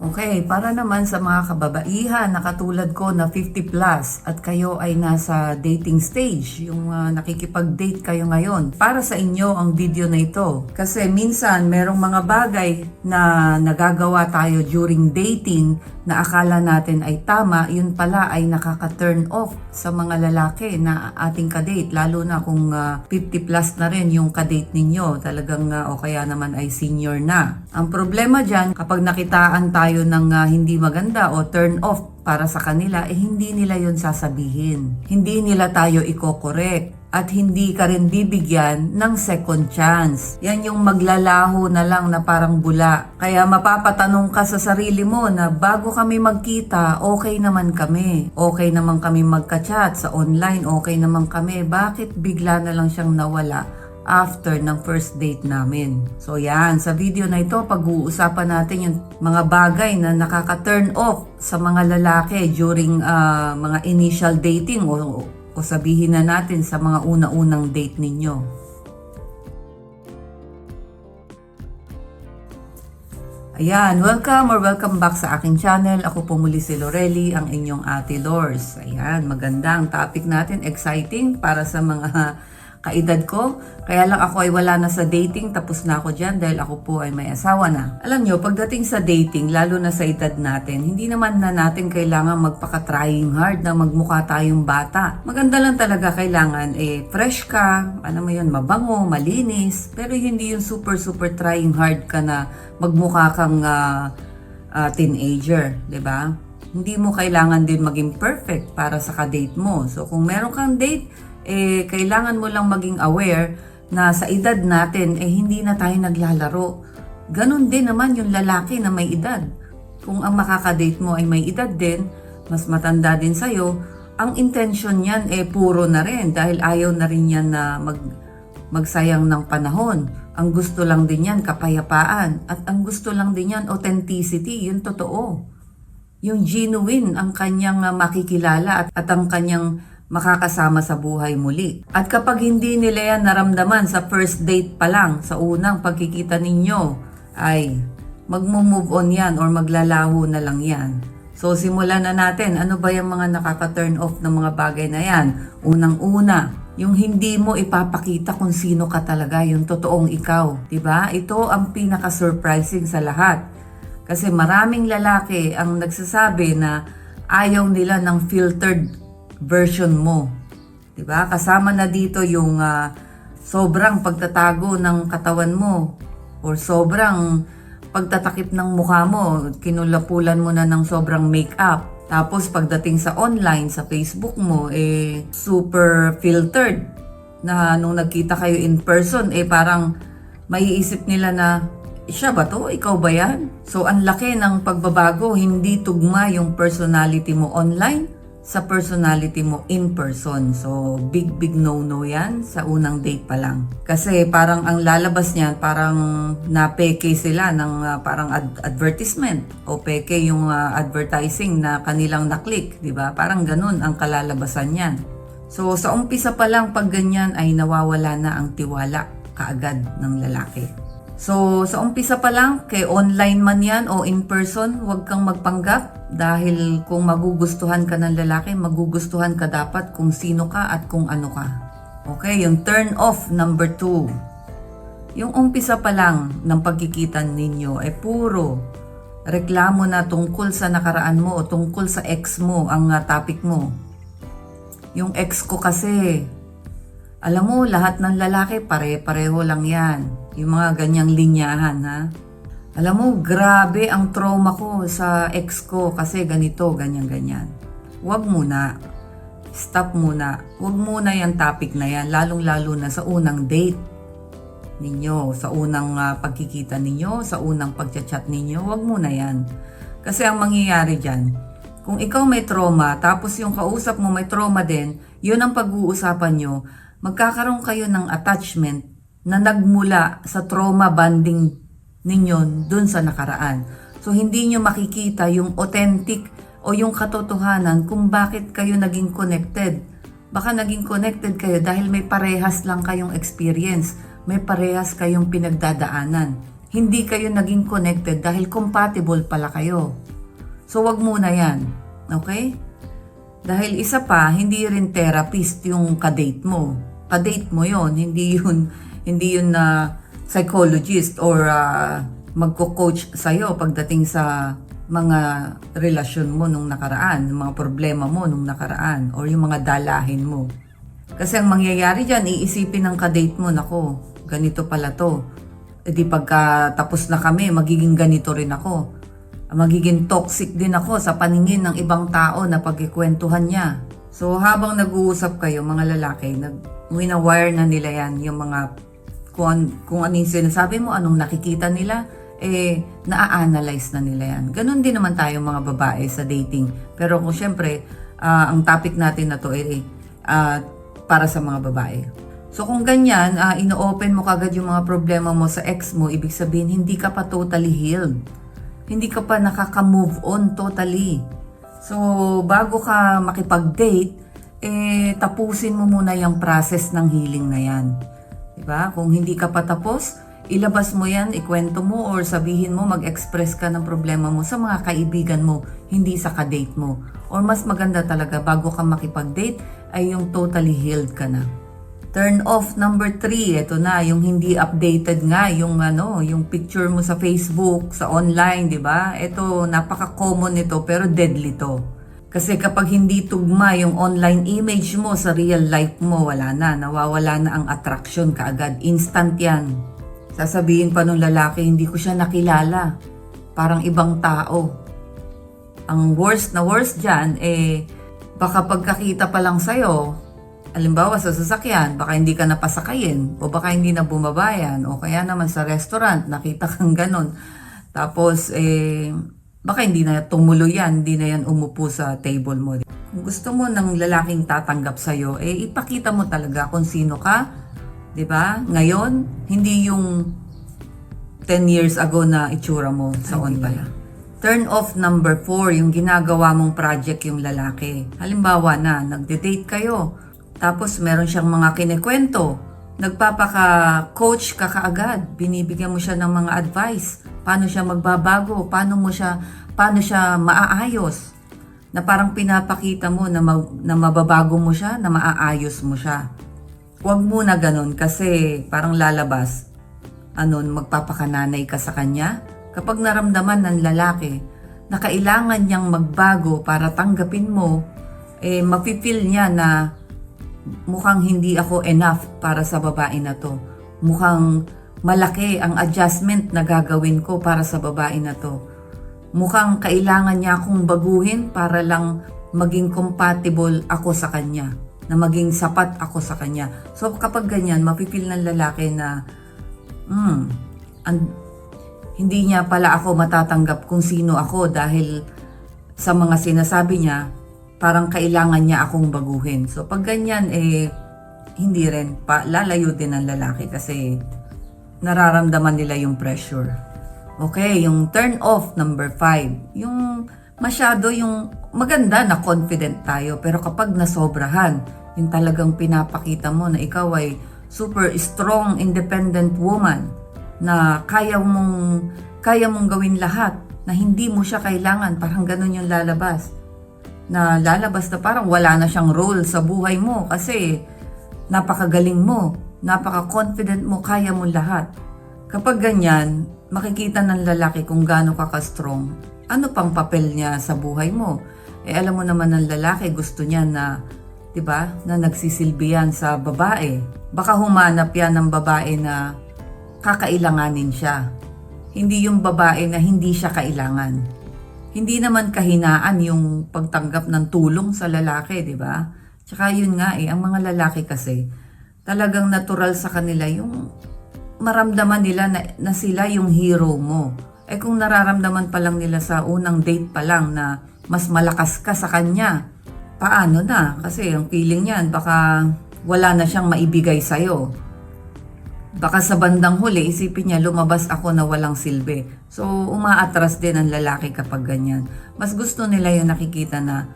Okay, para naman sa mga kababaihan na katulad ko na 50 plus at kayo ay nasa dating stage, yung nakikipag-date kayo ngayon, para sa inyo ang video na ito. Kasi minsan merong mga bagay na nagagawa tayo during dating na akala natin ay tama, yun pala ay nakaka-turn off sa mga lalaki na ating kadate, lalo na kung 50 plus na rin yung kadate ninyo, talagang o kaya naman ay senior na. Ang problema dyan, kapag nakitaan tayo ng hindi maganda o turn off para sa kanila, hindi nila yon sasabihin. Hindi nila tayo i-correct. At hindi ka rin bibigyan ng second chance. Yan yung maglalaho na lang na parang bula. Kaya mapapatanong ka sa sarili mo na bago kami magkita, okay naman kami. Okay naman kami magka-chat sa online, okay naman kami. Bakit bigla na lang siyang nawala after ng first date namin? So yan, sa video na ito, pag-uusapan natin yung mga bagay na nakaka-turn off sa mga lalaki during mga initial dating o sabihin na natin sa mga una-unang date ninyo. Ayan, welcome back sa aking channel. Ako po muli si Lorelly, ang inyong Ate Lors. Ayan, magandang topic natin, exciting para sa mga kaedad ko. Kaya lang ako ay wala na sa dating, tapos na ako dyan dahil ako po ay may asawa na. Alam nyo, pagdating sa dating, lalo na sa edad natin, hindi naman na natin kailangan magpaka-trying hard na magmukha tayong bata. Maganda lang talaga kailangan, fresh ka, alam mo yun, mabango, malinis, pero hindi yung super trying hard ka na magmukha kang teenager, 'di ba? Hindi mo kailangan din maging perfect para sa ka-date mo. So kung meron kang date, kailangan mo lang maging aware na sa edad natin, hindi na tayo naglalaro. Ganon din naman yung lalaki na may edad. Kung ang makakadate mo ay may edad din, mas matanda din sa'yo, ang intention niyan puro na rin dahil ayaw na rin yan na magsayang ng panahon. Ang gusto lang din yan, kapayapaan. At ang gusto lang din yan, authenticity, yung totoo. Yung genuine, ang kanyang makikilala at ang kanyang makakasama sa buhay muli. At kapag hindi nila yan naramdaman sa first date pa lang, sa unang pagkikita ninyo, ay magmo-move on yan or maglalaho na lang yan. So simulan na natin, ano ba yung mga nakaka-turn off ng mga bagay na yan? Unang-una, yung hindi mo ipapakita kung sino ka talaga, yung totoong ikaw. Diba? Ito ang pinaka-surprising sa lahat. Kasi maraming lalaki ang nagsasabi na ayaw nila ng filtered version mo. 'Di ba? Kasama na dito yung sobrang pagtatago ng katawan mo or sobrang pagtatakip ng mukha mo, kinulapulan mo na ng sobrang makeup. Tapos pagdating sa online, sa Facebook mo, super filtered na nung nagkita kayo in person, parang maiisip nila na siya ba to? Ikaw ba yan? So ang laki ng pagbabago, hindi tugma yung personality mo online sa personality mo in person. So, big no-no yan sa unang date pa lang. Kasi parang ang lalabas niyan, parang na-peke sila ng parang advertisement o peke yung advertising na kanilang na-click, di ba? Parang ganun ang kalalabasan niyan. So, sa umpisa pa lang pag ganyan ay nawawala na ang tiwala kaagad ng lalaki. So, sa umpisa pa lang, kay online man yan o in person, huwag kang magpanggap dahil kung magugustuhan ka ng lalaki, magugustuhan ka dapat kung sino ka at kung ano ka. Okay, yung turn off number 2. Yung umpisa pa lang ng pagkikita ninyo ay puro reklamo na tungkol sa nakaraan mo o tungkol sa ex mo ang topic mo. Yung ex ko kasi, alam mo, lahat ng lalaki pare-pareho lang yan. Yung mga ganyang linyahan, ha? Alam mo, grabe ang trauma ko sa ex ko kasi ganito, ganyan. Huwag muna. Stop muna. Huwag muna yung topic na yan, lalong-lalo na sa unang date ninyo, sa unang pagkikita ninyo, sa unang pagchat-chat ninyo. Huwag muna yan. Kasi ang mangyayari dyan, kung ikaw may trauma, tapos yung kausap mo may trauma din, yun ang pag-uusapan nyo, magkakaroon kayo ng attachment na nagmula sa trauma bonding ninyo dun sa nakaraan. So hindi nyo makikita yung authentic o yung katotohanan kung bakit kayo naging connected. Baka naging connected kayo dahil may parehas lang kayong experience, may parehas kayong pinagdadaanan. Hindi kayo naging connected dahil compatible pala kayo. So wag muna yan. Okay? Dahil isa pa, hindi rin therapist yung kadate mo. Kadate mo yon, hindi yun na psychologist or magko-coach sa'yo pagdating sa mga relasyon mo nung nakaraan, mga problema mo nung nakaraan, or yung mga dalahin mo. Kasi ang mangyayari dyan, iisipin ng kadate mo, nako, ganito pala to. E di pagka tapos na kami, magiging ganito rin ako. Magiging toxic din ako sa paningin ng ibang tao na pagkikwentuhan niya. So habang nag-uusap kayo, mga lalaki, wina-wire na nila yan, yung mga kung ano yung sinasabi mo, anong nakikita nila, na-analyze na nila yan. Ganon din naman tayo mga babae sa dating. Pero kung syempre, ang topic natin na to para sa mga babae. So kung ganyan, ino-open mo kagad yung mga problema mo sa ex mo, ibig sabihin hindi ka pa totally healed. Hindi ka pa nakaka-move on totally. So bago ka makipag-date, tapusin mo muna yung process ng healing na yan. Diba? Kung hindi ka pa tapos, ilabas mo yan, ikwento mo or sabihin mo, mag-express ka ng problema mo sa mga kaibigan mo, hindi sa kadate mo. Or mas maganda talaga bago ka makipag-date ay yung totally healed ka na. Turn off number 3, ito na, yung hindi updated nga, yung picture mo sa Facebook, sa online, di ba? Ito, napaka-common nito pero deadly to. Kasi kapag hindi tugma yung online image mo sa real life mo, wala na, nawawala na ang attraction kaagad. Instant yan. Sasabihin pa nung lalaki, hindi ko siya nakilala. Parang ibang tao. Ang worst na worst dyan, baka pagkakita pa lang sa'yo, halimbawa sa sasakyan, baka hindi ka napasakayin, o baka hindi na bumabayan, o kaya naman sa restaurant, nakita kang ganon. Tapos, baka hindi na tumuloy yan, hindi na yan umupo sa table mo. Kung gusto mo ng lalaking tatanggap sa'yo, ipakita mo talaga kung sino ka, di ba? Ngayon, hindi yung 10 years ago na itsura mo sa online. Turn off number 4, yung ginagawa mong project yung lalaki. Halimbawa na, nagde-date kayo, tapos meron siyang mga kinikwento, nagpapaka-coach ka kaagad, binibigyan mo siya ng mga advice, paano siya magbabago, paano siya maaayos, na parang pinapakita mo na mababago mo siya, na maaayos mo siya. Huwag muna ganun kasi parang lalabas, magpapakananay ka sa kanya. Kapag naramdaman ng lalaki na kailangan niyang magbago para tanggapin mo, mapipil niya na mukhang hindi ako enough para sa babae na to. Mukhang malaki ang adjustment na gagawin ko para sa babae na to. Mukhang kailangan niya akong baguhin para lang maging compatible ako sa kanya, na maging sapat ako sa kanya. So kapag ganyan, mapipil ng lalaki na hindi niya pala ako matatanggap kung sino ako dahil sa mga sinasabi niya, parang kailangan niya akong baguhin. So pag ganyan, hindi rin, lalayo din ang lalaki kasi nararamdaman nila yung pressure. Okay, yung turn off number 5, yung masyado yung maganda na confident tayo, pero kapag nasobrahan, yung talagang pinapakita mo na ikaw ay super strong, independent woman, na kaya mong gawin lahat, na hindi mo siya kailangan, parang ganun yung lalabas. Na lalabas na parang wala na siyang role sa buhay mo kasi napakagaling mo, napaka-confident mo, kaya mo lahat. Kapag ganyan, makikita ng lalaki kung gaano ka ka-strong. Ano pang papel niya sa buhay mo? Alam mo naman ng lalaki, gusto niya na, 'di ba, na nagsisilbi yan sa babae. Baka humanap yan ng babae na kakailanganin siya. Hindi yung babae na hindi siya kailangan. Hindi naman kahinaan yung pagtanggap ng tulong sa lalaki, di ba? Tsaka yun nga ang mga lalaki kasi, talagang natural sa kanila yung maramdaman nila na sila yung hero mo. Kung nararamdaman pa lang nila sa unang date pa lang na mas malakas ka sa kanya, paano na? Kasi ang feeling niyan, baka wala na siyang maibigay sa'yo. Baka sa bandang huli, isipin niya, lumabas ako na walang silbi. So, umaatras din ang lalaki kapag ganyan. Mas gusto nila yung nakikita na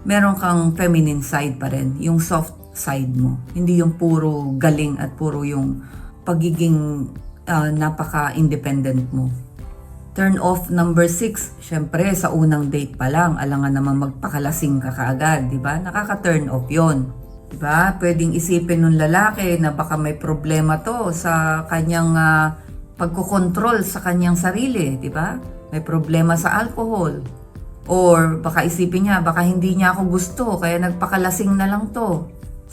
meron kang feminine side pa rin, yung soft side mo. Hindi yung puro galing at puro yung pagiging napaka-independent mo. Turn off number 6, syempre sa unang date pa lang, alangan naman magpakalasing ka kaagad, di ba? Nakaka-turn off yon. Di ba? Pwedeng isipin ng lalaki na baka may problema to sa kanyang pagkokontrol sa kanyang sarili, di ba? May problema sa alcohol. Or baka isipin niya, baka hindi niya ako gusto, kaya nagpakalasing na lang to.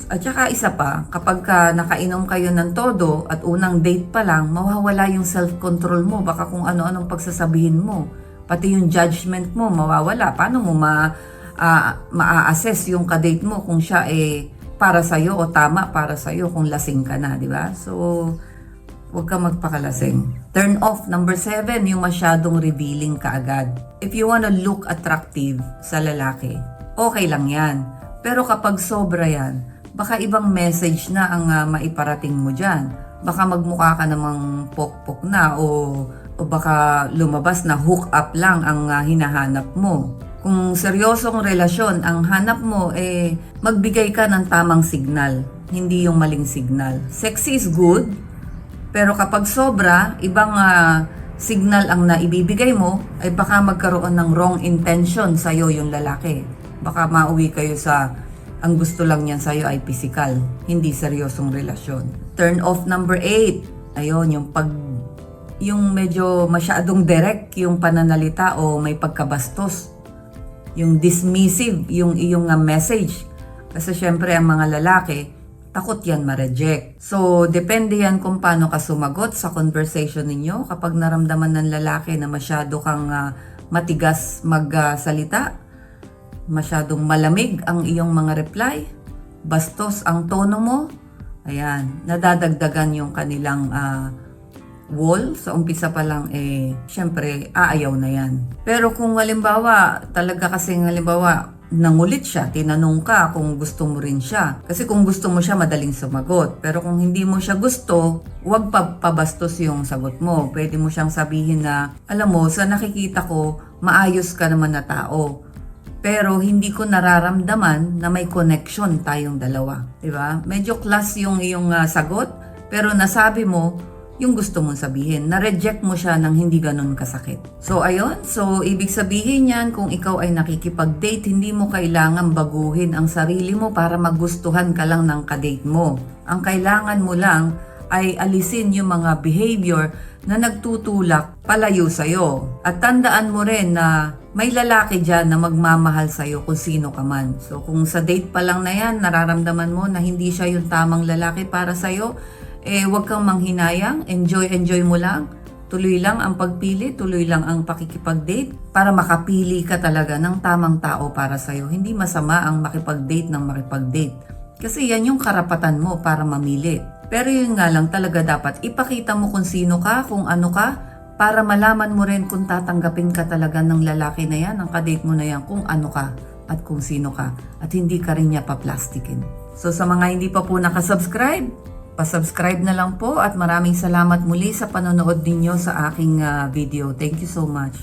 At saka isa pa, kapag nakainom kayo ng todo at unang date pa lang, mawawala yung self-control mo. Baka kung ano-anong pagsasabihin mo. Pati yung judgment mo, mawawala. Paano mo ma-assess yung kadate mo kung siya para sa'yo o tama para sa'yo kung lasing ka na, di ba? So, huwag ka magpakalasing. Turn off number 7, yung masyadong revealing ka agad. If you wanna look attractive sa lalaki, okay lang yan. Pero kapag sobra yan, baka ibang message na ang maiparating mo dyan. Baka magmukha ka namang pokpok na o baka lumabas na hook up lang ang hinahanap mo. Kung seryosong relasyon ang hanap mo, magbigay ka ng tamang signal, hindi yung maling signal. Sexy is good, pero kapag sobra, ibang signal ang naibibigay mo, ay baka magkaroon ng wrong intention sa'yo yung lalaki. Baka mauwi kayo sa ang gusto lang niyan sa'yo ay physical, hindi seryosong relasyon. Turn off number 8. Ayun, yung medyo masyadong direct yung pananalita o may pagkabastos. Yung dismissive, yung iyong message. Kasi syempre ang mga lalaki, takot yan ma-reject. So, depende yan kung paano ka sumagot sa conversation ninyo. Kapag naramdaman ng lalaki na masyado kang matigas magsalita, masyadong malamig ang iyong mga reply, bastos ang tono mo, ayan, nadadagdagan yung kanilang wall. Sa umpisa pa lang, syempre, aayaw na yan. Pero kung halimbawa, talaga kasing halimbawa, nangulit siya, tinanong ka kung gusto mo rin siya. Kasi kung gusto mo siya, madaling sumagot. Pero kung hindi mo siya gusto, huwag pabastos yung sagot mo. Pwede mo siyang sabihin na, alam mo, sa nakikita ko, maayos ka naman na tao. Pero hindi ko nararamdaman na may connection tayong dalawa. Diba? Medyo class yung iyong sagot, pero nasabi mo yung gusto mong sabihin. Na-reject mo siya ng hindi ganun kasakit. So, ayun. So, ibig sabihin yan, kung ikaw ay nakikipag-date, hindi mo kailangan baguhin ang sarili mo para magustuhan ka lang ng kadate mo. Ang kailangan mo lang ay alisin yung mga behavior na nagtutulak palayo sa'yo. At tandaan mo rin na may lalaki dyan na magmamahal sa'yo kung sino ka man. So kung sa date pa lang na yan, nararamdaman mo na hindi siya yung tamang lalaki para sa'yo, huwag kang manghinayang, enjoy mo lang. Tuloy lang ang pagpili, tuloy lang ang pakikipag-date para makapili ka talaga ng tamang tao para sa'yo. Hindi masama ang makipag-date ng makipag-date. Kasi yan yung karapatan mo para mamili. Pero yun nga lang talaga dapat ipakita mo kung sino ka, kung ano ka, para malaman mo rin kung tatanggapin ka talaga ng lalaki na yan, ng kadate mo na yan, kung ano ka at kung sino ka. At hindi ka rin niya paplastikin. So sa mga hindi pa po nakasubscribe, pasubscribe na lang po at maraming salamat muli sa panonood ninyo sa aking video. Thank you so much.